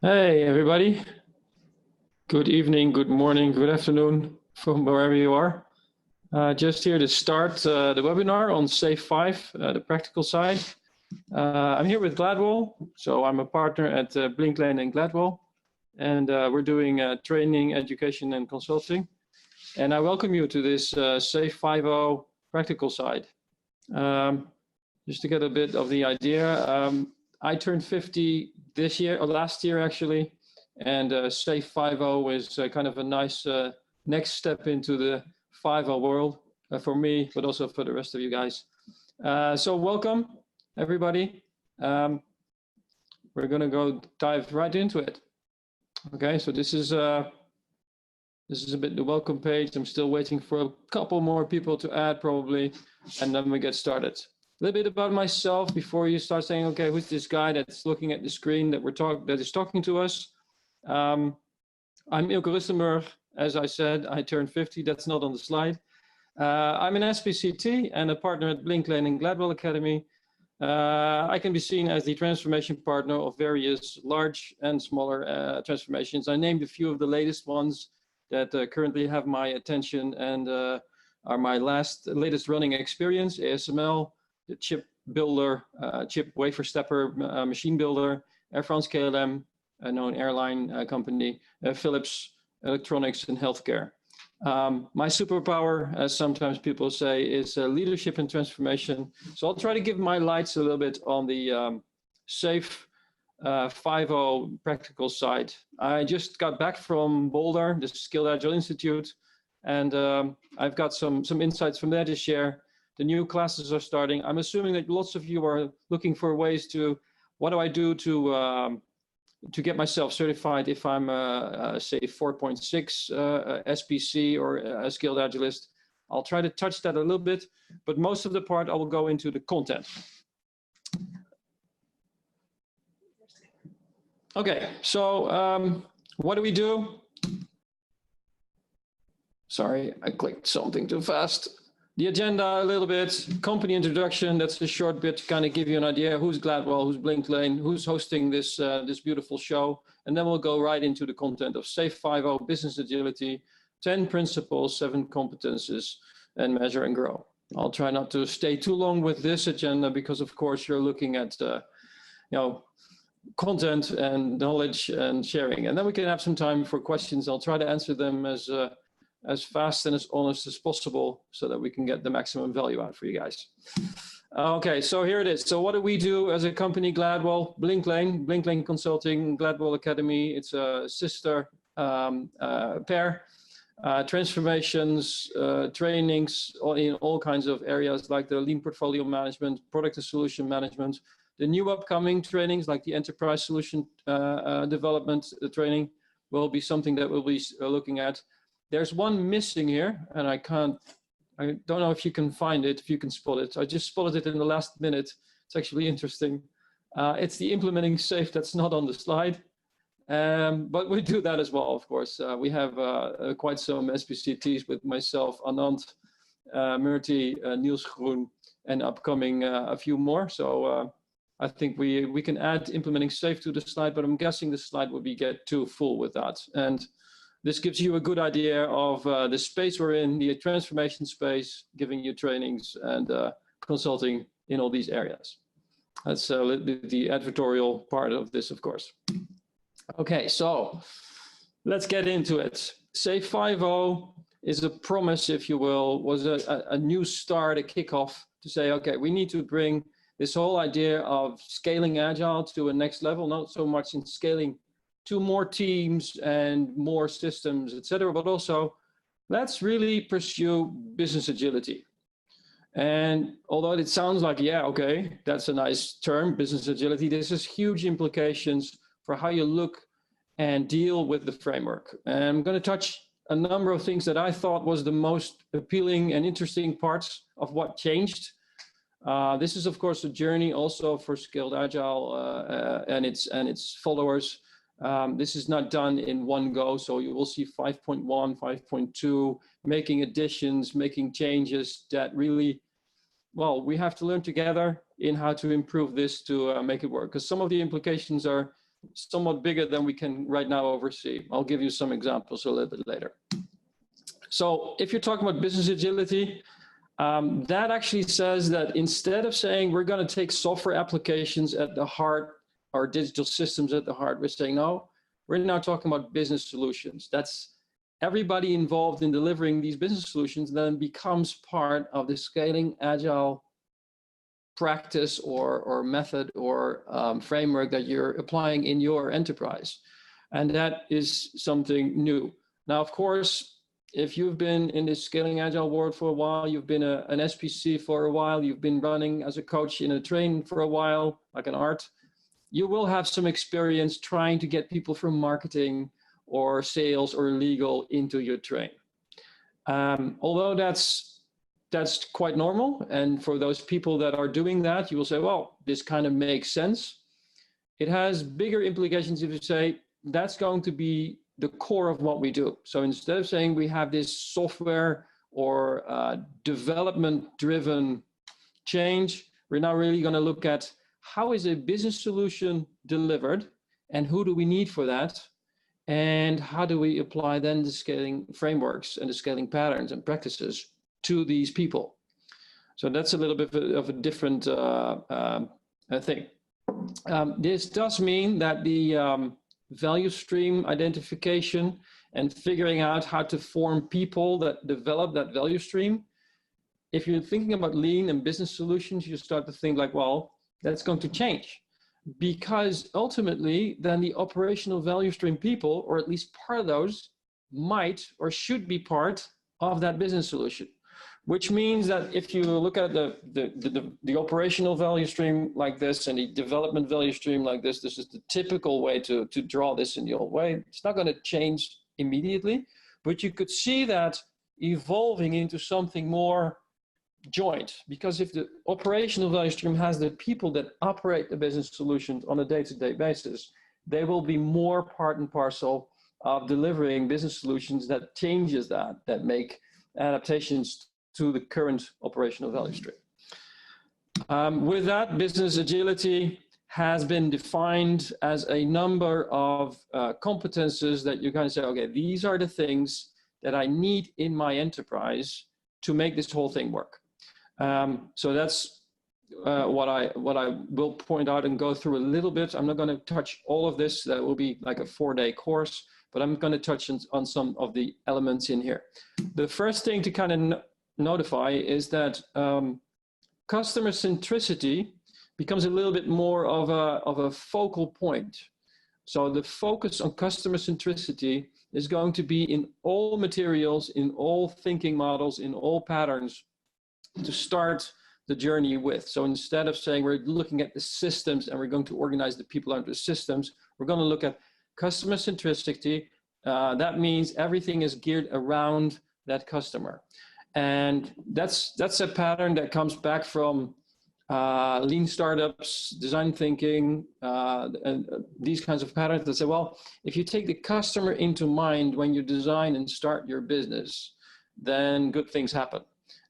Hey, everybody. Good evening, good morning, good afternoon from wherever you are. Just here to start the webinar on Safe 5, the practical side. I'm here with Gladwell. So I'm a partner at Blinklane and Gladwell. And we're doing training, education, and consulting. And I welcome you to this Safe 5.0 practical side. Just to get a bit of the idea, I turned 50 this year, or last year actually, and Safe 5.0 is kind of a nice next step into the 5.0 world for me, but also for the rest of you guys. So welcome, everybody. We're going to go dive right into it. Okay, so this is a bit the welcome page. I'm still waiting for a couple more people to add probably, and then we get started. A little bit about myself before you start saying, okay, who's this guy that's looking at the screen that is talking to us? I'm Eelco Rustenburg. As I said, I turned 50. That's not on the slide. I'm an SPCT and a partner at Blinklane and Gladwell Academy. I can be seen as the transformation partner of various large and smaller transformations. I named a few of the latest ones that currently have my attention and are my latest running experience: ASML, the chip builder, chip wafer stepper machine builder, Air France KLM, a known airline company, Philips Electronics and healthcare. My superpower, as sometimes people say, is leadership and transformation. So I'll try to give my lights a little bit on the safe 5.0 practical side. I just got back from Boulder, the Skilled Agile Institute, and I've got some insights from there to share. The new classes are starting. I'm assuming that lots of you are looking for ways to, what do I do to get myself certified if I'm say 4.6 SPC or a skilled agilist. I'll try to touch that a little bit, but most of the part I will go into the content. Okay, so what do we do? Sorry, I clicked something too fast. The agenda a little bit, company introduction, that's a short bit to kind of give you an idea who's Gladwell, who's Blinklane, who's hosting this, this beautiful show. And then we'll go right into the content of Safe 5.0 Business Agility, 10 principles, 7 competences, and measure and grow. I'll try not to stay too long with this agenda because of course you're looking at, content and knowledge and sharing. And then we can have some time for questions. I'll try to answer them as fast and as honest as possible so that we can get the maximum value out for you guys. Okay, so here it is. So what do we do as a company? Gladwell, Blinklane Consulting, Gladwell Academy. It's a sister pair. Transformations, trainings in all kinds of areas like the lean portfolio management, product and solution management, the new upcoming trainings like the enterprise solution development training will be something that we'll be looking at. There's one missing here, and I don't know if you can find it, if you can spot it. I just spotted it in the last minute. It's actually interesting. It's the implementing safe that's not on the slide. But we do that as well, of course. We have quite some SPCTs with myself, Anand, Murti, Niels Groen, and upcoming a few more. So I think we can add implementing safe to the slide, but I'm guessing the slide will get too full with that. And this gives you a good idea of the space we're in, the transformation space, giving you trainings and consulting in all these areas. That's the advertorial part of this, of course. Okay, so let's get into it. Safe 5.0 is a promise, if you will, was a new start, a kickoff to say, okay, we need to bring this whole idea of scaling agile to a next level, not so much in scaling to more teams and more systems, etc., but also let's really pursue business agility. And although it sounds like, yeah, okay, that's a nice term, business agility, this has huge implications for how you look and deal with the framework. And I'm going to touch a number of things that I thought was the most appealing and interesting parts of what changed. This is, of course, a journey also for Skilled Agile and its followers. This is not done in one go, so you will see 5.1, 5.2, making additions, making changes that really, well, we have to learn together in how to improve this to make it work. Because some of the implications are somewhat bigger than we can right now oversee. I'll give you some examples a little bit later. So if you're talking about business agility, that actually says that instead of saying we're going to take software applications at the heart or digital systems at the heart, we're saying, no, we're now talking about business solutions. That's everybody involved in delivering these business solutions then becomes part of the scaling agile practice or method or framework that you're applying in your enterprise. And that is something new. Now, of course, if you've been in this scaling agile world for a while, you've been an SPC for a while, you've been running as a coach in a train for a while, like an art, you will have some experience trying to get people from marketing or sales or legal into your train. Although that's quite normal. And for those people that are doing that, you will say, well, this kind of makes sense. It has bigger implications if you say that's going to be the core of what we do. So instead of saying we have this software or development-driven change, we're now really going to look at how is a business solution delivered and who do we need for that? And how do we apply then the scaling frameworks and the scaling patterns and practices to these people? So that's a little bit of a different thing. This does mean that the value stream identification and figuring out how to form people that develop that value stream. If you're thinking about lean and business solutions, you start to think like, well, that's going to change. Because ultimately, then the operational value stream people, or at least part of those, might or should be part of that business solution. Which means that if you look at the operational value stream like this and the development value stream like this is the typical way to draw this in the old way. It's not going to change immediately, but you could see that evolving into something more joint, because if the operational value stream has the people that operate the business solutions on a day-to-day basis, they will be more part and parcel of delivering business solutions that changes that make adaptations to the current operational value stream. With that, business agility has been defined as a number of competences that you kind of say, okay, these are the things that I need in my enterprise to make this whole thing work. So that's what I will point out and go through a little bit. I'm not going to touch all of this. That will be like a 4-day course, but I'm going to touch on some of the elements in here. The first thing to kind of notify is that customer centricity becomes a little bit more of a focal point. So the focus on customer centricity is going to be in all materials, in all thinking models, in all patterns to start the journey with. So instead of saying we're looking at the systems and we're going to organize the people under the systems, we're going to look at customer centricity. That means everything is geared around that customer. And that's a pattern that comes back from lean startups, design thinking, and these kinds of patterns that say, well, if you take the customer into mind when you design and start your business, then good things happen.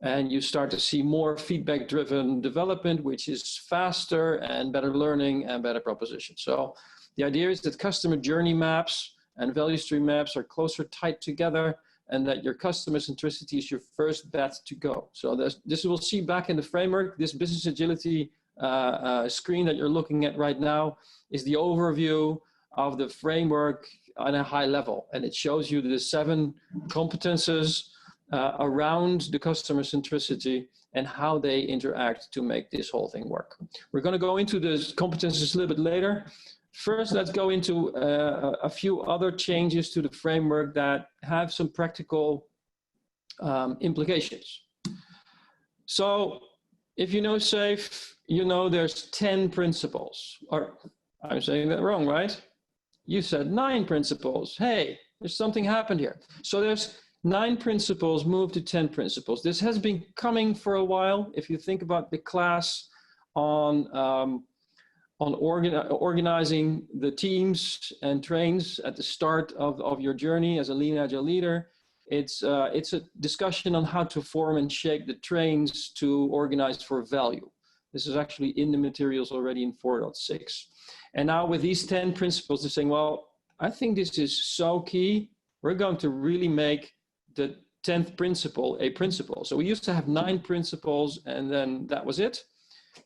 And you start to see more feedback-driven development, which is faster and better learning and better proposition. So the idea is that customer journey maps and value stream maps are closer tied together, and that your customer centricity is your first bet to go. So this we'll see back in the framework. This business agility screen that you're looking at right now is the overview of the framework on a high level. And it shows you the 7 competences around the customer centricity and how they interact to make this whole thing work. We're going to go into the competences a little bit later. First, let's go into a few other changes to the framework that have some practical implications. So if you know SAFe, you know there's 10 principles. Or I'm saying that wrong, right? You said 9 principles. Hey, there's something happened here. So there's 9 principles moved to 10 principles. This has been coming for a while. If you think about the class on organizing the teams and trains at the start of your journey as a lean agile leader, it's a discussion on how to form and shape the trains to organize for value. This is actually in the materials already in 4.6. And now with these 10 principles, they're saying, well, I think this is so key. We're going to really make the 10th principle a principle. So we used to have 9 principles and then that was it.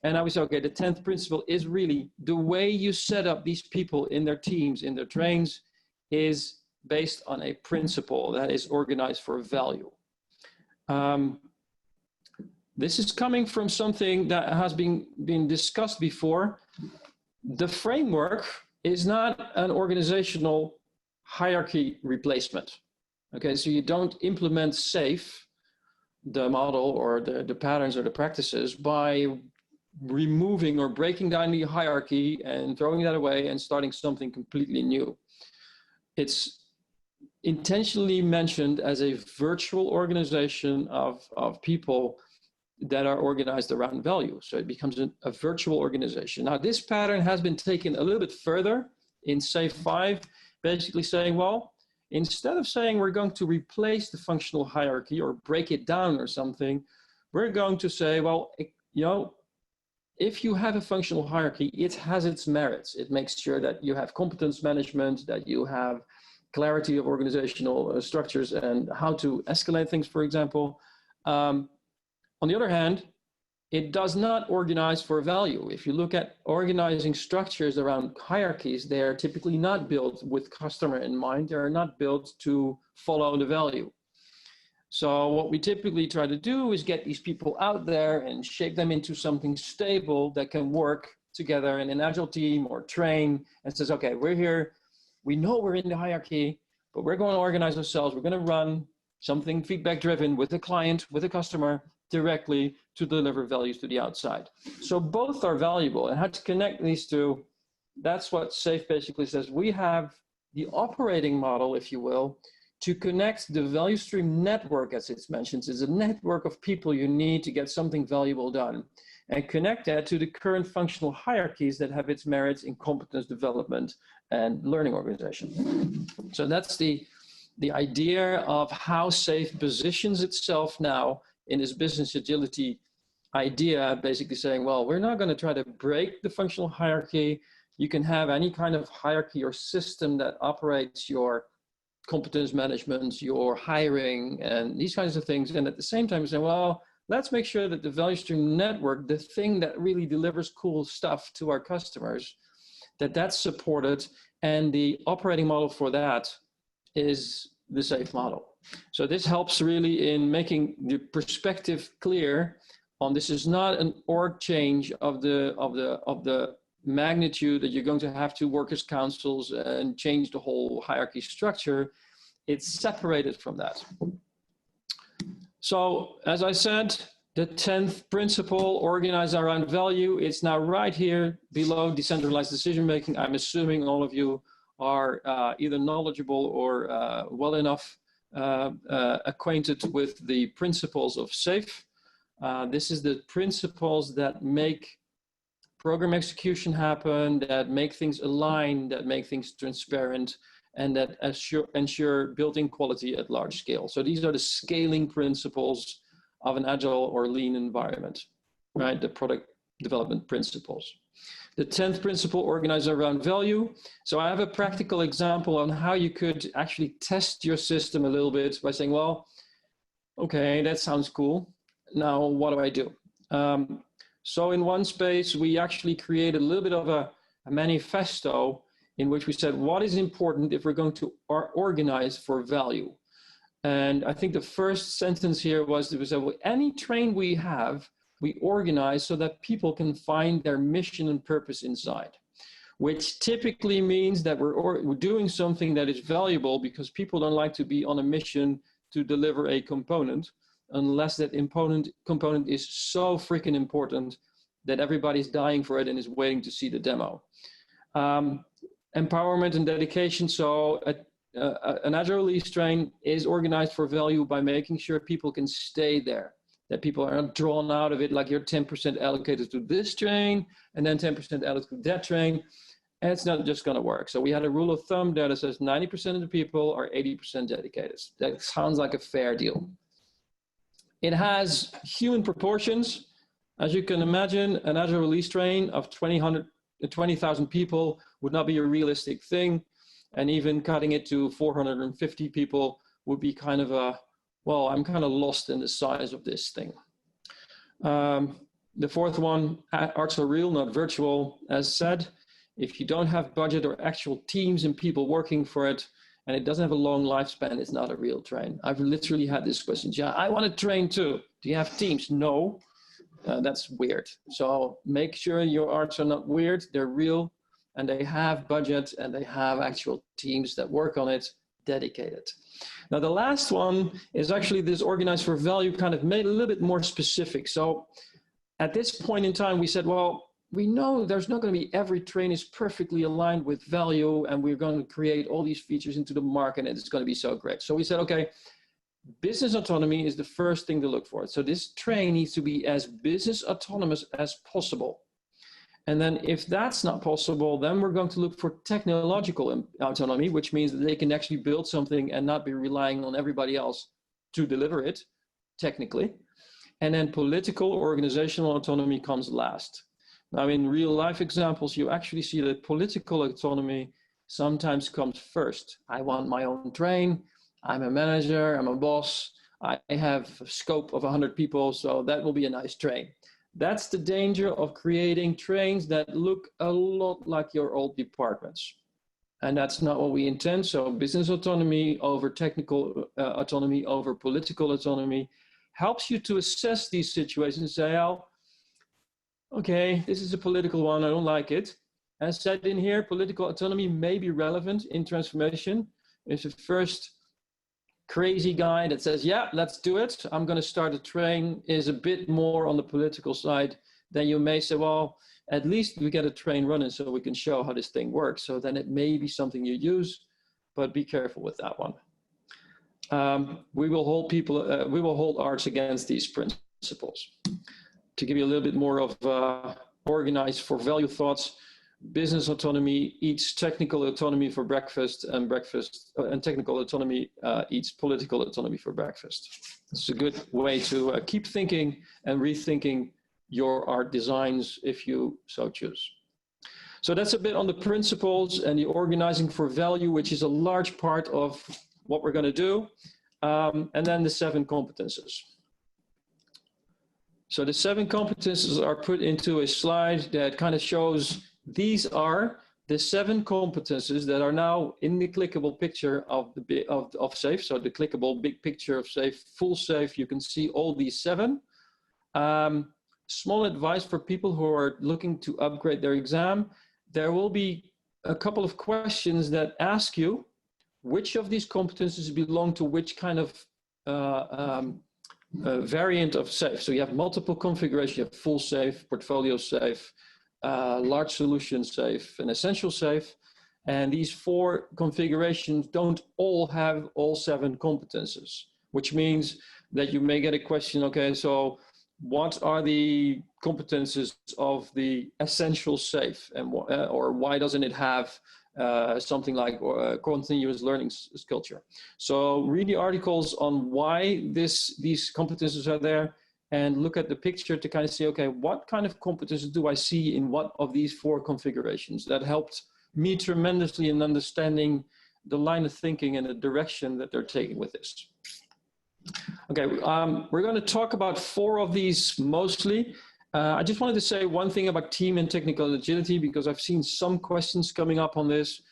And I was, okay, the 10th principle is really the way you set up these people in their teams, in their trains, is based on a principle that is organized for value. This is coming from something that has been discussed before. The framework is not an organizational hierarchy replacement. Okay, so you don't implement SAFe, the model or the patterns or the practices, by removing or breaking down the hierarchy and throwing that away and starting something completely new. It's intentionally mentioned as a virtual organization of people that are organized around value. So it becomes a virtual organization. Now, this pattern has been taken a little bit further in SAFe 5, basically saying, well, instead of saying we're going to replace the functional hierarchy or break it down or something, we're going to say, well, you know, if you have a functional hierarchy, it has its merits. It makes sure that you have competence management, that you have clarity of organizational structures and how to escalate things, for example. On the other hand, it does not organize for value. If you look at organizing structures around hierarchies, they are typically not built with customer in mind. They are not built to follow the value. So what we typically try to do is get these people out there and shape them into something stable that can work together in an agile team or train and says, okay, we're here. We know we're in the hierarchy, but we're going to organize ourselves. We're going to run something feedback driven with the client, with the customer directly to deliver values to the outside. So both are valuable, and how to connect these two, that's what SAFe basically says. We have the operating model, if you will, to connect the value stream network, as it's mentioned, is a network of people you need to get something valuable done, and connect that to the current functional hierarchies that have its merits in competence development and learning organization. So that's the idea of how SAFe positions itself now in this business agility idea, basically saying, well, we're not going to try to break the functional hierarchy. You can have any kind of hierarchy or system that operates your competence management, your hiring, and these kinds of things. And at the same time, say, well, let's make sure that the value stream network, the thing that really delivers cool stuff to our customers, that's supported. And the operating model for that is the SAFe model. So this helps really in making the perspective clear on this is not an org change of the magnitude that you're going to have to workers' councils and change the whole hierarchy structure. It's separated from that. So as I said, the 10th principle, organize around value, it's now right here below decentralized decision making. I'm assuming all of you are either knowledgeable or well enough acquainted with the principles of SAFe. This is the principles that make program execution happen, that make things align, that make things transparent, and that ensure built-in quality at large scale. So these are the scaling principles of an agile or lean environment, right? The product development principles. The 10th principle, organize around value. So I have a practical example on how you could actually test your system a little bit by saying, well, okay, that sounds cool. Now, what do I do? So in one space, we actually created a little bit of a manifesto in which we said, what is important if we're going to organize for value? And I think the first sentence here was, that we said, well, any train we have, we organize so that people can find their mission and purpose inside, which typically means that we're doing something that is valuable, because people don't like to be on a mission to deliver a component unless that component is so freaking important that everybody's dying for it and is waiting to see the demo. Empowerment and dedication. So an agile release train is organized for value by making sure people can stay there, that people are not drawn out of it, like you're 10% allocated to this train and then 10% allocated to that train. And it's not just going to work. So we had a rule of thumb there that says 90% of the people are 80% dedicated. That sounds like a fair deal. It has human proportions. As you can imagine, an agile release train of 2,000 20,000 people would not be a realistic thing. And even cutting it to 450 people would be kind of a, well, I'm kind of lost in the size of this thing. The fourth one, arts are real, not virtual. As said, if you don't have budget or actual teams and people working for it, and it doesn't have a long lifespan, it's not a real train. I've literally had this question. Yeah, I want to train too. Do you have teams? No, that's weird. So make sure your arts are not weird. They're real, and they have budget, and they have actual teams that work on it, dedicated. Now, the last one is actually this organized for value, kind of made a little bit more specific. So at this point in time, we said, well, we know there's not going to be every train is perfectly aligned with value, and we're going to create all these features into the market, and it's going to be so great. So we said, okay, business autonomy is the first thing to look for. So this train needs to be as business autonomous as possible. And then if that's not possible, then we're going to look for technological autonomy, which means that they can actually build something and not be relying on everybody else to deliver it technically. And then political organizational autonomy comes last. Now, in real life examples, you actually see that political autonomy sometimes comes first. I want my own train. I'm a manager, I'm a boss. I have a scope of 100 people, so that will be a nice train. That's the danger of creating trains that look a lot like your old departments. And that's not what we intend. So business autonomy over technical autonomy over political autonomy helps you to assess these situations and say, oh, okay, this is a political one, I don't like it. As said in here, political autonomy may be relevant in transformation. It's the first crazy guy that says, yeah, let's do it. I'm going to start a train is a bit more on the political side. Then you may say, well, at least we get a train running so we can show how this thing works. So then it may be something you use, but be careful with that one. We will hold arts against these principles. To give you a little bit more of organized for value thoughts, business autonomy eats technical autonomy for breakfast, and technical autonomy eats political autonomy for breakfast. It's a good way to keep thinking and rethinking your art designs if you so choose. So that's a bit on the principles and the organizing for value, which is a large part of what we're going to do, and then the 7 competences. So the 7 competences are put into a slide that kind of shows these are the 7 competences that are now in the clickable picture of SAFE. So the clickable big picture of SAFE, full SAFE, you can see all these 7. Small advice for people who are looking to upgrade their exam. There will be a couple of questions that ask you which of these competences belong to which kind of variant of SAFE. So you have multiple configurations. You have full SAFE, portfolio SAFE, large solution SAFE, and essential SAFE. And these 4 configurations don't all have all 7 competences, which means that you may get a question, okay, so what are the competences of the essential SAFE, and or why doesn't it have something like continuous learning culture? So read the articles on why these competences are there, and look at the picture to kind of see, okay, what kind of competences do I see in what of these 4 configurations? That helped me tremendously in understanding the line of thinking and the direction that they're taking with this. Okay, we're going to talk about 4 of these mostly. I just wanted to say one thing about team and technical agility, because I've seen some questions coming up on this.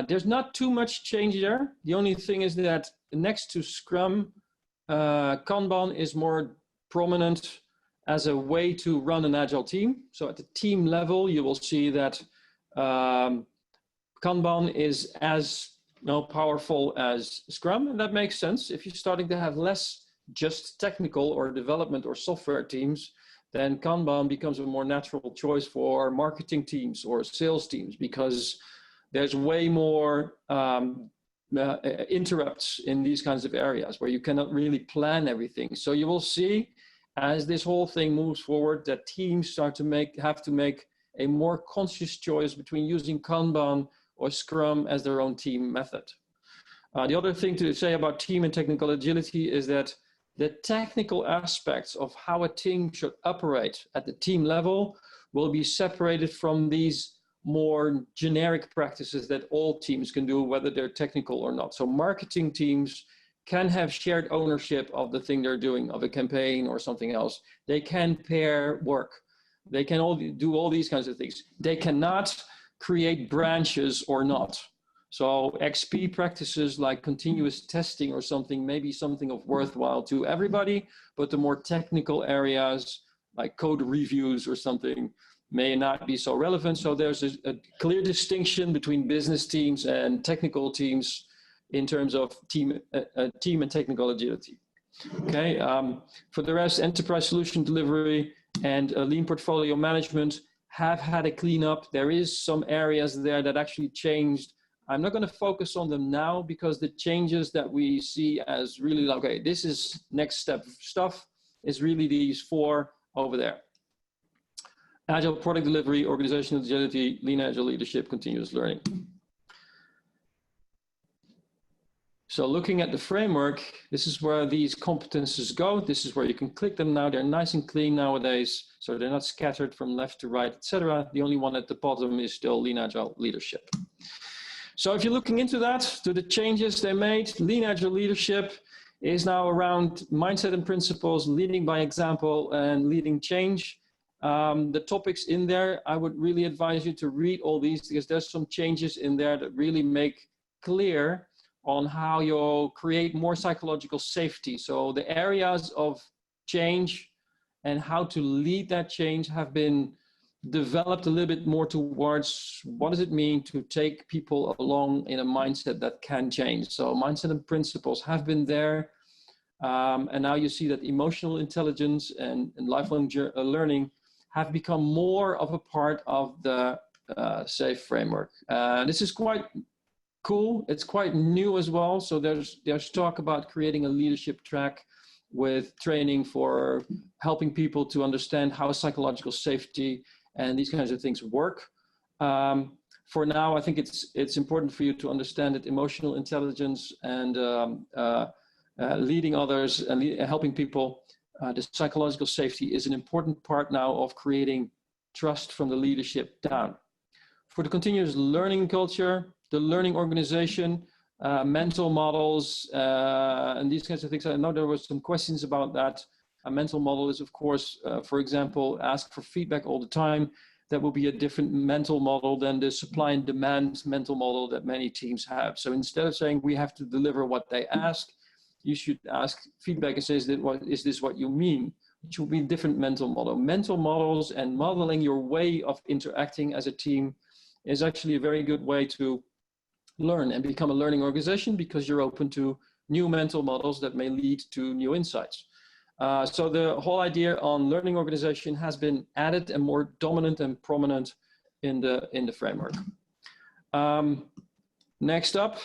There's not too much change there. The only thing is that next to Scrum, Kanban is more prominent as a way to run an agile team. So at the team level, you will see that Kanban is as powerful as Scrum, and that makes sense. If you're starting to have less just technical or development or software teams, then Kanban becomes a more natural choice for marketing teams or sales teams, because there's way more interrupts in these kinds of areas where you cannot really plan everything. So you will see as this whole thing moves forward that teams start to have to make a more conscious choice between using Kanban or Scrum as their own team method. The other thing to say about team and technical agility is that the technical aspects of how a team should operate at the team level will be separated from these more generic practices that all teams can do, whether they're technical or not. So marketing teams can have shared ownership of the thing they're doing, of a campaign or something else. They can pair work. They can all do all these kinds of things. They cannot create branches or not. So XP practices like continuous testing or something may be something of worthwhile to everybody, but the more technical areas like code reviews or something may not be so relevant. So there's a clear distinction between business teams and technical teams in terms of team and technical agility. Okay, for the rest, enterprise solution delivery and lean portfolio management have had a cleanup. There is some areas there that actually changed. I'm not going to focus on them now because the changes that we see as really, okay, this is next step stuff, is really these 4 over there. Agile product delivery, organizational agility, lean agile leadership, continuous learning. So looking at the framework, this is where these competences go. This is where you can click them now. They're nice and clean nowadays, so they're not scattered from left to right, etc. The only one at the bottom is still lean agile leadership. So if you're looking into that, to the changes they made, lean agile leadership is now around mindset and principles, leading by example, and leading change. The topics in there, I would really advise you to read all these because there's some changes in there that really make clear on how you'll create more psychological safety. So the areas of change and how to lead that change have been developed a little bit more towards what does it mean to take people along in a mindset that can change. So mindset and principles have been there. And now you see that emotional intelligence and lifelong learning have become more of a part of the SAFE framework. This is quite cool. It's quite new as well. So there's talk about creating a leadership track with training for helping people to understand how psychological safety and these kinds of things work. For now, I think it's important for you to understand that emotional intelligence and leading others and helping people, the psychological safety is an important part now of creating trust from the leadership down. For the continuous learning culture, the learning organization, mental models, and these kinds of things. I know there were some questions about that. A mental model is, of course, for example, ask for feedback all the time. That will be a different mental model than the supply and demand mental model that many teams have. So instead of saying we have to deliver what they ask, you should ask feedback and say, is this what you mean? Which will be a different mental model. Mental models and modeling your way of interacting as a team is actually a very good way to learn and become a learning organization because you're open to new mental models that may lead to new insights. So the whole idea on learning organization has been added and more dominant and prominent in the framework. Next up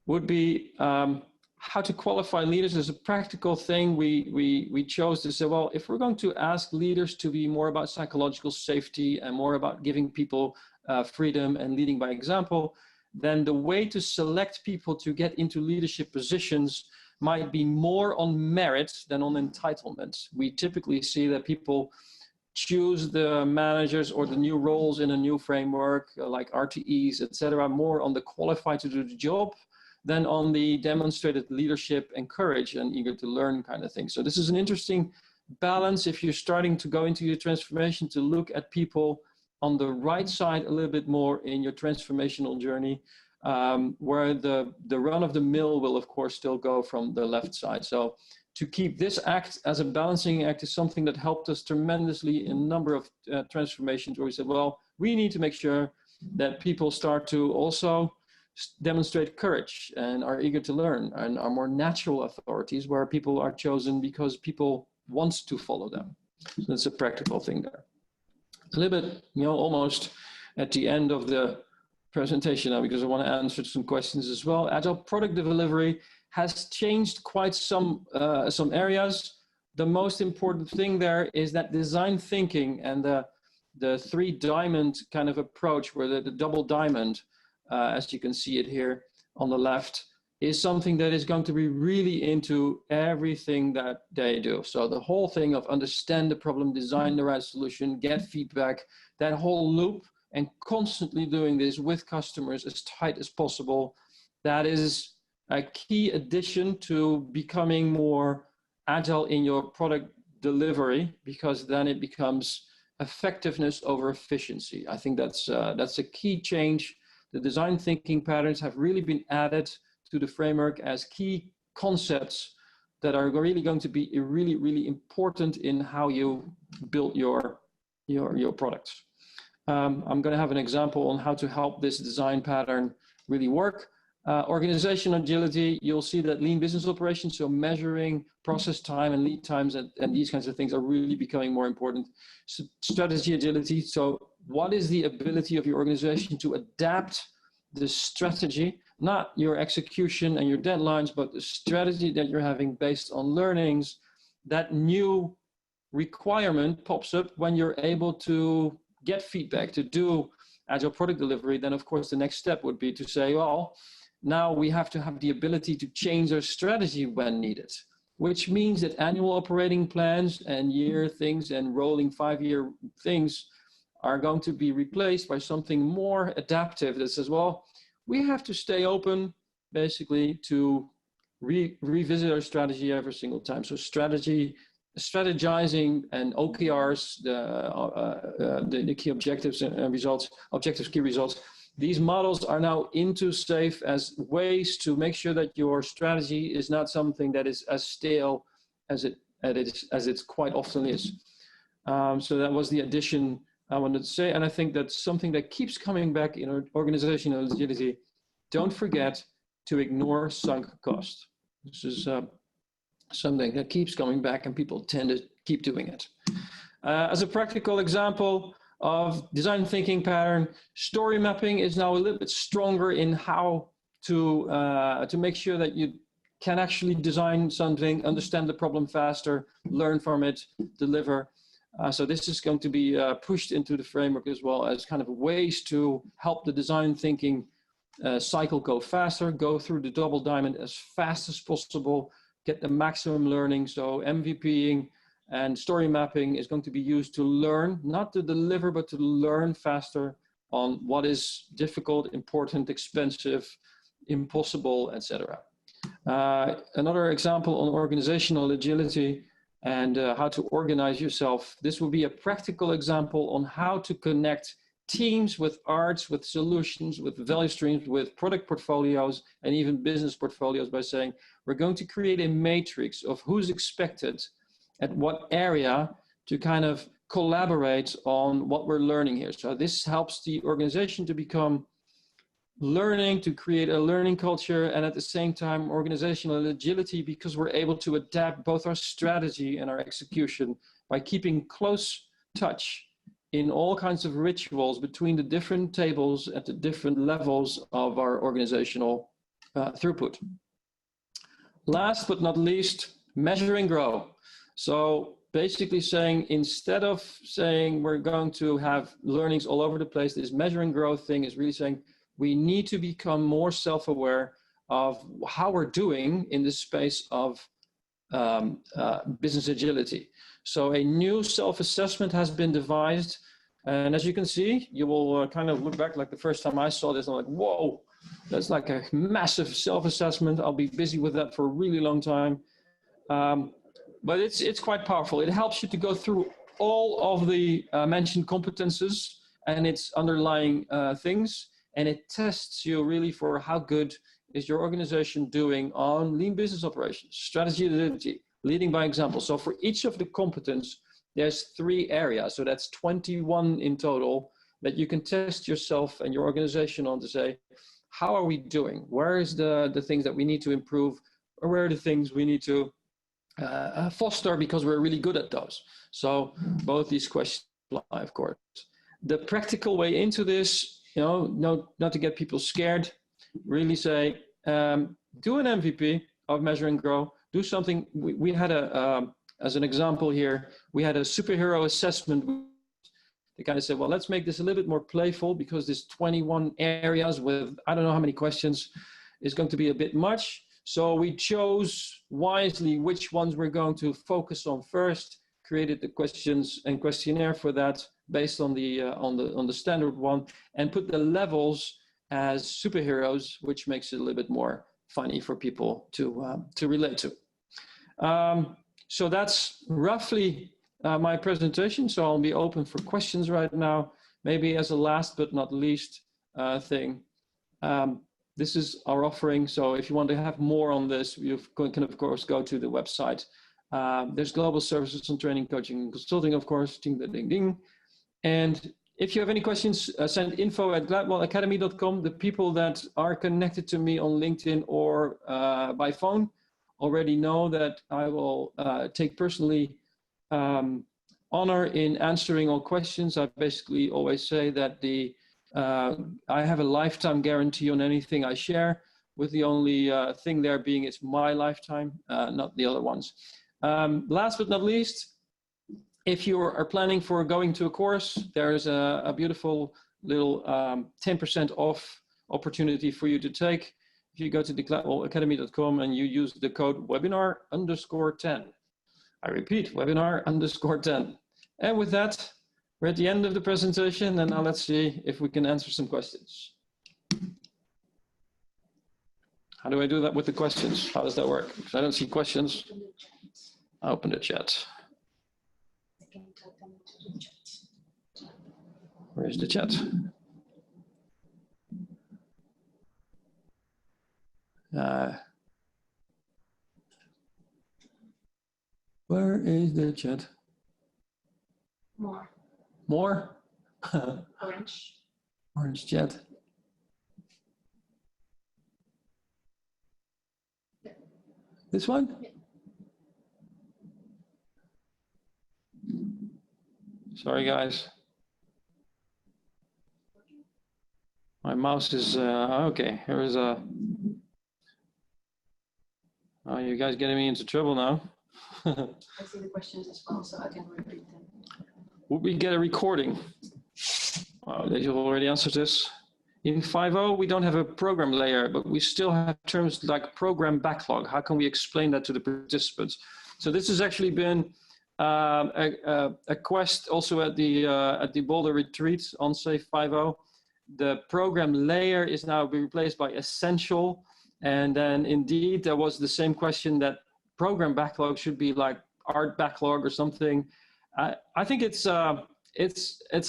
would be how to qualify leaders. As a practical thing, we chose to say, well, if we're going to ask leaders to be more about psychological safety and more about giving people freedom and leading by example, then the way to select people to get into leadership positions might be more on merit than on entitlement. We typically see that people choose the managers or the new roles in a new framework, like RTEs, etc., more on the qualified to do the job than on the demonstrated leadership and courage and eager to learn kind of thing. So this is an interesting balance if you're starting to go into your transformation, to look at people on the right side a little bit more in your transformational journey, where the run of the mill will of course still go from the left side. So to keep this act as a balancing act is something that helped us tremendously in a number of transformations where we said, well, we need to make sure that people start to also demonstrate courage and are eager to learn and are more natural authorities where people are chosen because people want to follow them. So that's a practical thing there. A little bit, almost at the end of the presentation now, because I want to answer some questions as well. Agile product delivery has changed quite some areas. The most important thing there is that design thinking and the 3-diamond kind of approach, where the double diamond, as you can see it here on the left, is something that is going to be really into everything that they do. So the whole thing of understand the problem, design the right solution, get feedback, that whole loop and constantly doing this with customers as tight as possible. That is a key addition to becoming more agile in your product delivery, because then it becomes effectiveness over efficiency. I think that's a key change. The design thinking patterns have really been added to the framework as key concepts that are really going to be really, really important in how you build your products. I'm going to have an example on how to help this design pattern really work. Organizational agility, you'll see that lean business operations, so measuring process time and lead times and these kinds of things are really becoming more important. So strategy agility, so what is the ability of your organization to adapt the strategy, not your execution and your deadlines, but the strategy that you're having based on learnings. That new requirement pops up when you're able to get feedback to do agile product delivery. Then of course the next step would be to say, well, now we have to have the ability to change our strategy when needed, which means that annual operating plans and year things and rolling 5-year things are going to be replaced by something more adaptive that says, well, we have to stay open basically to revisit our strategy every single time. So strategizing and OKRs, the key objectives and results, objectives, key results, these models are now into SAFe as ways to make sure that your strategy is not something that is as stale as it quite often is. So that was the addition I wanted to say, and I think that's something that keeps coming back in organizational agility. Don't forget to ignore sunk cost. This is something that keeps coming back, and people tend to keep doing it. As a practical example of design thinking pattern, story mapping is now a little bit stronger in how to make sure that you can actually design something, understand the problem faster, learn from it, deliver. So this is going to be pushed into the framework as well as kind of ways to help the design thinking cycle go faster, go through the double diamond as fast as possible, get the maximum learning. So MVPing and story mapping is going to be used to learn, not to deliver, but to learn faster on what is difficult, important, expensive, impossible, etc. Another example on organizational agility and how to organize yourself. This will be a practical example on how to connect teams with arts, with solutions, with value streams, with product portfolios, and even business portfolios by saying, we're going to create a matrix of who's expected at what area to kind of collaborate on what we're learning here. So this helps the organization to become learning, to create a learning culture, and at the same time organizational agility, because we're able to adapt both our strategy and our execution by keeping close touch in all kinds of rituals between the different tables at the different levels of our organizational throughput. Last but not least, measure and grow. So basically saying, instead of saying we're going to have learnings all over the place, this measure and grow thing is really saying we need to become more self-aware of how we're doing in the space of business agility. So a new self-assessment has been devised. And as you can see, you will kind of look back like the first time I saw this, I'm like, whoa, that's like a massive self-assessment. I'll be busy with that for a really long time. But it's quite powerful. It helps you to go through all of the mentioned competences and its underlying things. And it tests you really for how good is your organization doing on lean business operations, strategy agility, leading by example. So for each of the competence, there's 3 areas. So that's 21 in total that you can test yourself and your organization on to say, how are we doing? Where is the things that we need to improve? Or where are the things we need to foster because we're really good at those? So both these questions apply, of course. The practical way into this, not to get people scared, really say, do an MVP of measure and grow. Do something. We had as an example here, we had a superhero assessment. They kind of said, well, let's make this a little bit more playful because this 21 areas with I don't know how many questions is going to be a bit much. So we chose wisely which ones we're going to focus on first created the questions and questionnaire for that based on the standard one, and put the levels as superheroes, which makes it a little bit more funny for people to relate to. So that's roughly my presentation. So I'll be open for questions right now. Maybe as a last but not least thing, this is our offering. So if you want to have more on this, you can of course go to the website. There's global services on training, coaching, and consulting, of course. Ding, ding, ding. And if you have any questions, send info@gladwellacademy.com. The people that are connected to me on LinkedIn or by phone already know that I will take personally honor in answering all questions. I basically always say that I have a lifetime guarantee on anything I share, with the only thing there being it's my lifetime, not the other ones. Last but not least, if you are planning for going to a course, there's a beautiful little 10% off opportunity for you to take. If you go to gladwellacademy.com and you use the code webinar_10. I repeat, webinar_10. And with that, we're at the end of the presentation, and now let's see if we can answer some questions. How do I do that with the questions? How does that work? Because I don't see questions. I open the chat. Where is the chat? Where is the chat? More. More? Orange. Orange chat. Yeah. This one? Yeah. Sorry, guys. My mouse is, okay, here is a... Oh, you guys getting me into trouble now. I see the questions as well, so I can repeat them. Would we get a recording? Oh, you already answered this. In 5.0, we don't have a program layer, but we still have terms like program backlog. How can we explain that to the participants? So this has actually been a quest also at the Boulder retreat on SAFe 5.0. The program layer is now being replaced by essential. And then indeed, there was the same question that program backlog should be like art backlog or something. I think it's a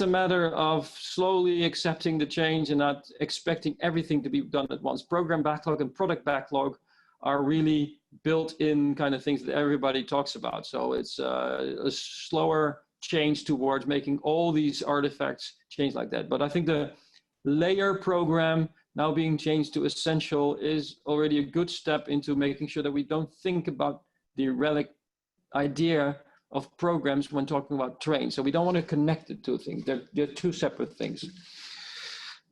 matter of slowly accepting the change and not expecting everything to be done at once. Program backlog and product backlog are really built-in kind of things that everybody talks about. So it's a slower change towards making all these artifacts change like that. But I think the layer program now being changed to essential is already a good step into making sure that we don't think about the relic idea of programs when talking about train. So we don't want to connect the two things. They're two separate things.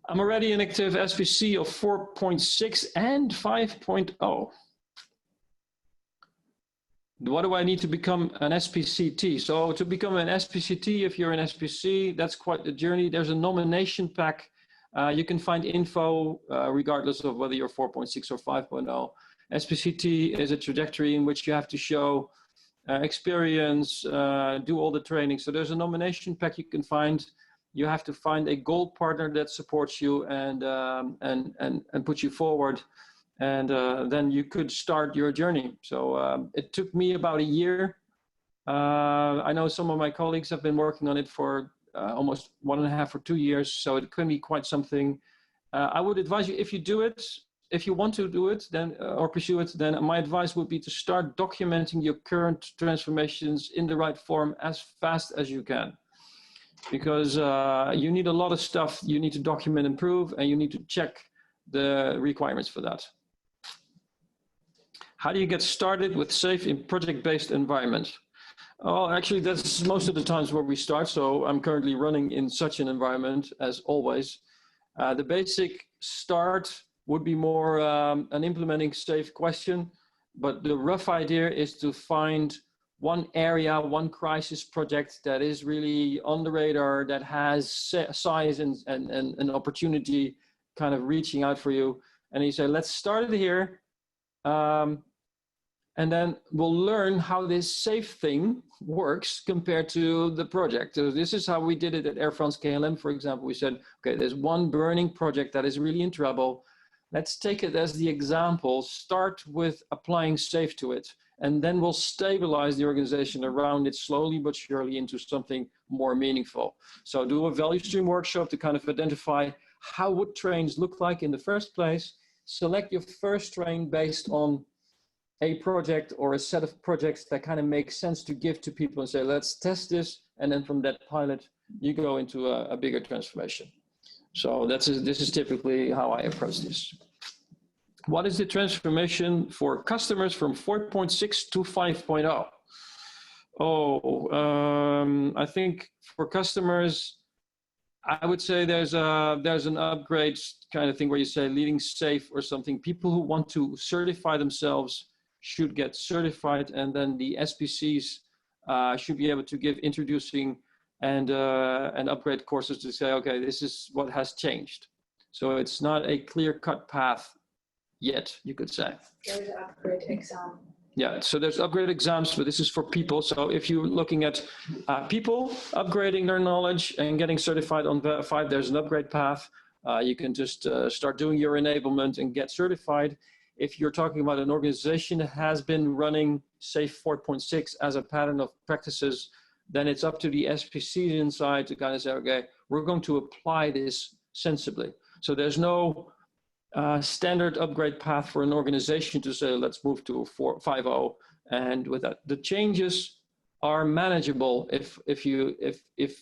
I'm already an active SPC of 4.6 and 5.0. What do I need to become an SPCT? So to become an SPCT, if you're an SPC, that's quite the journey. There's a nomination pack. You can find info regardless of whether you're 4.6 or 5.0. SPCT is a trajectory in which you have to show experience, do all the training. So there's a nomination pack you can find. You have to find a gold partner that supports you and puts you forward. And then you could start your journey. So it took me about a year. I know some of my colleagues have been working on it for almost 1.5 or 2 years. So it can be quite something. I would advise you, if you do it, if you want to do it, then or pursue it, then my advice would be to start documenting your current transformations in the right form as fast as you can. Because you need a lot of stuff you need to document and prove, and you need to check the requirements for that. How do you get started with SAFe in project-based environment? Oh, actually, that's most of the times where we start. So I'm currently running in such an environment as always. The basic start would be more an implementing SAFe question, but the rough idea is to find one area, one crisis project that is really on the radar, that has size and opportunity kind of reaching out for you. And you say, let's start it here. And then we'll learn how this SAFE thing works compared to the project. So this is how we did it at Air France KLM, for example. We said, okay, there's one burning project that is really in trouble. Let's take it as the example, start with applying SAFE to it, and then we'll stabilize the organization around it slowly but surely into something more meaningful. So do a value stream workshop to kind of identify how would trains look like in the first place. Select your first train based on a project or a set of projects that kind of make sense to give to people and say, let's test this. And then from that pilot, you go into a bigger transformation. So this is typically how I approach this. What is the transformation for customers from 4.6 to 5.0? I think for customers, I would say there's an upgrade kind of thing where you say leading SAFE or something. People who want to certify themselves should get certified, and then the SPCs should be able to give introducing and upgrade courses to say, okay, this is what has changed. So it's not a clear-cut path yet, you could say. There's an upgrade exam. Yeah, so there's upgrade exams, but this is for people. So if you're looking at people upgrading their knowledge and getting certified on Verify, there's an upgrade path. You can just start doing your enablement and get certified. If you're talking about an organization that has been running SAFE 4.6 as a pattern of practices, then it's up to the SPC inside to kind of say, okay, we're going to apply this sensibly. So there's no standard upgrade path for an organization to say, let's move to 5.0. And with that, the changes are manageable if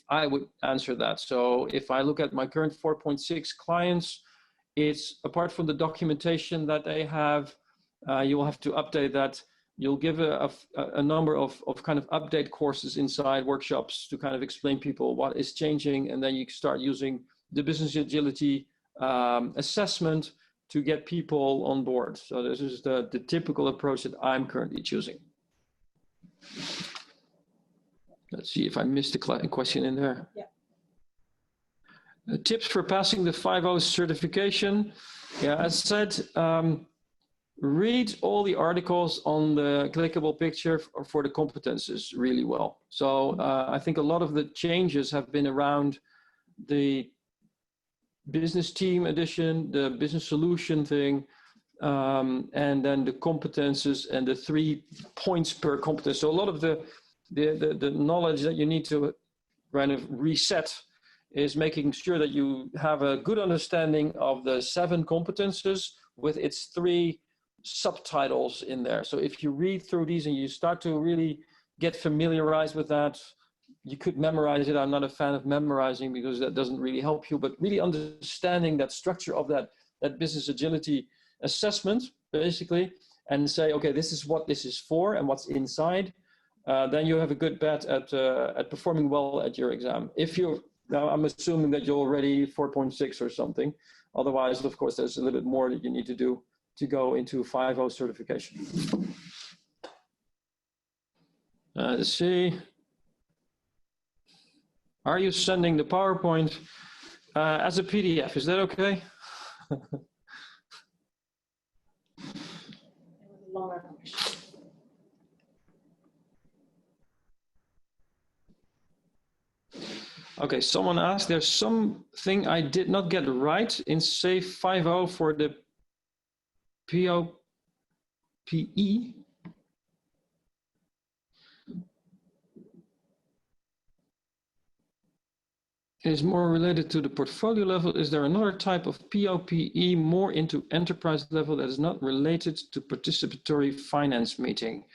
I would answer that. So if I look at my current 4.6 clients, it's apart from the documentation that they have, you will have to update that. You'll give a number of kind of update courses inside workshops to kind of explain people what is changing, and then you start using the business agility assessment to get people on board. So this is the typical approach that I'm currently choosing. Let's see if I missed a question in there. Yeah. Tips for passing the 5.0 certification. Yeah, as said, read all the articles on the clickable picture for the competences really well. So I think a lot of the changes have been around the business team edition, the business solution thing, and then the competences and the 3 points per competence. So a lot of the knowledge that you need to kind of reset is making sure that you have a good understanding of the 7 competences with its 3 subtitles in there. So if you read through these and you start to really get familiarized with that, you could memorize it. I'm not a fan of memorizing because that doesn't really help you, but really understanding that structure of that business agility assessment, basically, and say, okay, this is what this is for and what's inside, then you have a good bet at performing well at your exam. Now, I'm assuming that you're already 4.6 or something. Otherwise, of course, there's a little bit more that you need to do to go into 5.0 certification. Let's see. Are you sending the PowerPoint as a PDF? Is that okay? Longer question. Okay, someone asked, there's something I did not get right in SAFE 5.0 for the POPE. Is more related to the portfolio level. Is there another type of POPE more into enterprise level that is not related to participatory finance meeting?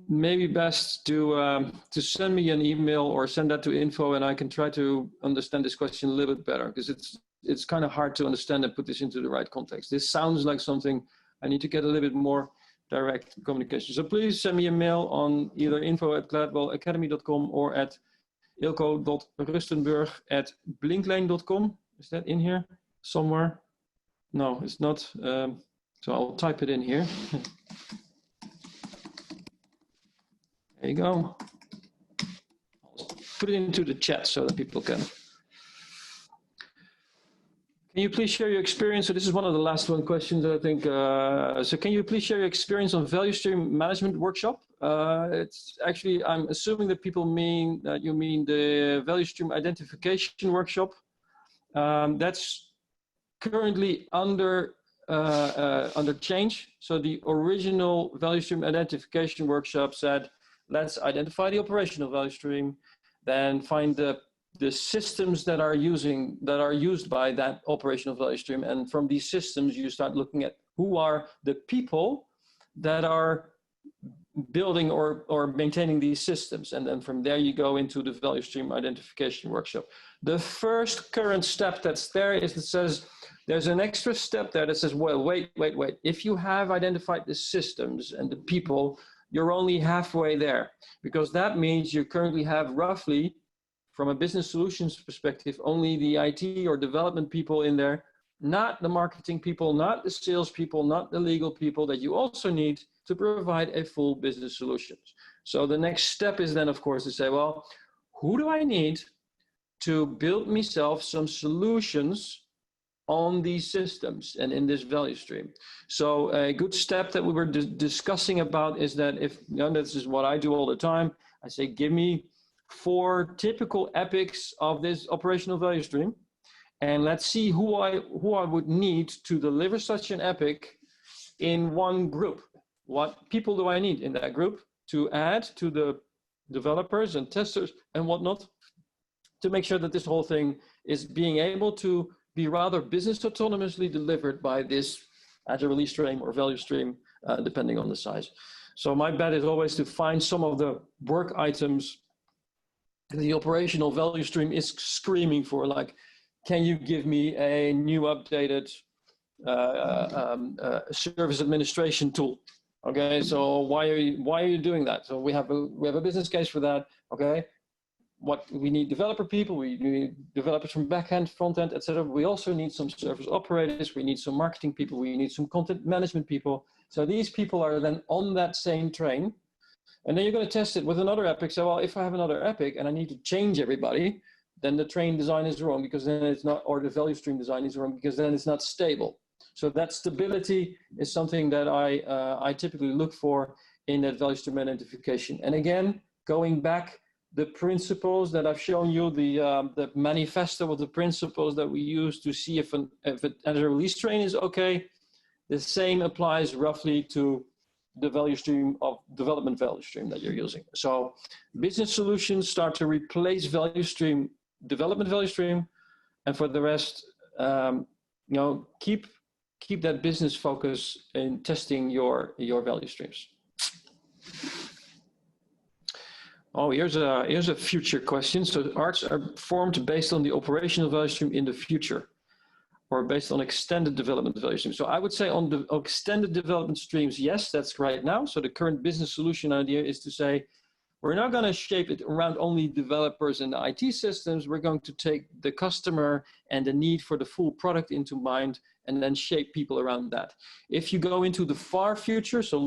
Maybe best to send me an email or send that to info, and I can try to understand this question a little bit better, because it's kind of hard to understand and put this into the right context. This sounds like something I need to get a little bit more direct communication. So please send me a mail on either info@gladwellacademy.com or at eelco.rustenburg@blinklane.com. Is that in here somewhere? No, it's not. So I'll type it in here. There you go. I'll put it into the chat so that people can. Can you please share your experience? So this is one of the last one questions, I think. So can you please share your experience on value stream management workshop? It's actually, I'm assuming that people mean that you mean the value stream identification workshop. That's currently under change. So the original value stream identification workshop said, let's identify the operational value stream, then find the systems that are used by that operational value stream. And from these systems, you start looking at who are the people that are building or maintaining these systems. And then from there, you go into the value stream identification workshop. The first current step that's there is that says, there's an extra step there that says, well, wait. If you have identified the systems and the people, you're only halfway there, because that means you currently have roughly, from a business solutions perspective, only the IT or development people in there, not the marketing people, not the sales people, not the legal people that you also need to provide a full business solutions. So the next step is then, of course, to say, well, who do I need to build myself some solutions on these systems and in this value stream? So a good step that we were discussing about is that if, this is what I do all the time, I say, give me 4 typical epics of this operational value stream, and let's see who I would need to deliver such an epic in one group. What people do I need in that group to add to the developers and testers and whatnot, to make sure that this whole thing is being able to be rather business autonomously delivered by this agile release stream or value stream, depending on the size. So my bet is always to find some of the work items the operational value stream is screaming for, like, can you give me a new updated service administration tool? Okay, so why are you doing that? So we have a business case for that. Okay, what we need developer people, we need developers from backend, front end, etc. We also need some service operators, we need some marketing people, we need some content management people. So these people are then on that same train. And then you're going to test it with another epic. So, well, if I have another epic and I need to change everybody, then the train design is wrong, because then it's not, or the value stream design is wrong, because then it's not stable. So that stability is something that I typically look for in that value stream identification. And again, going back, the principles that I've shown you, the manifesto of the principles that we use to see if a release train is okay, the same applies roughly to the value stream of development value stream that you're using. So business solutions start to replace value stream, development value stream, and for the rest, keep that business focus in testing your value streams. Oh, here's a future question. So arts are formed based on the operational value stream in the future, or based on extended development value streams. So I would say on the extended development streams, yes, that's right now. So the current business solution idea is to say, we're not going to shape it around only developers and the IT systems. We're going to take the customer and the need for the full product into mind, and then shape people around that. If you go into the far future, so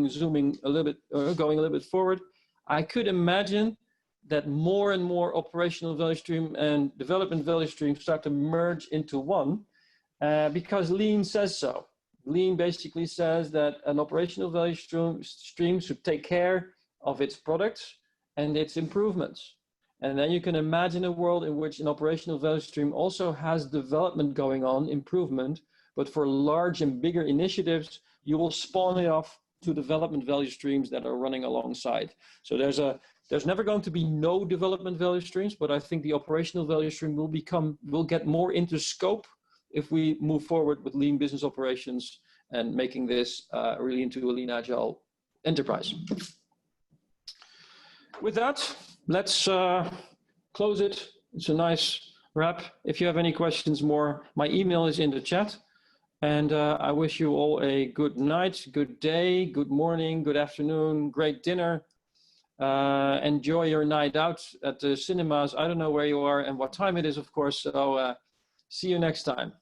zooming a little bit, going a little bit forward, I could imagine that more and more operational value stream and development value stream start to merge into one. Because Lean says so. Lean basically says that an operational value stream should take care of its products and its improvements. And then you can imagine a world in which an operational value stream also has development going on, improvement, but for large and bigger initiatives, you will spawn it off to development value streams that are running alongside. So there's never going to be no development value streams, but I think the operational value stream will get more into scope if we move forward with lean business operations and making this really into a lean agile enterprise. With that, let's close it. It's a nice wrap. If you have any questions more, my email is in the chat. And I wish you all a good night, good day, good morning, good afternoon, great dinner. Enjoy your night out at the cinemas. I don't know where you are and what time it is, of course. So see you next time.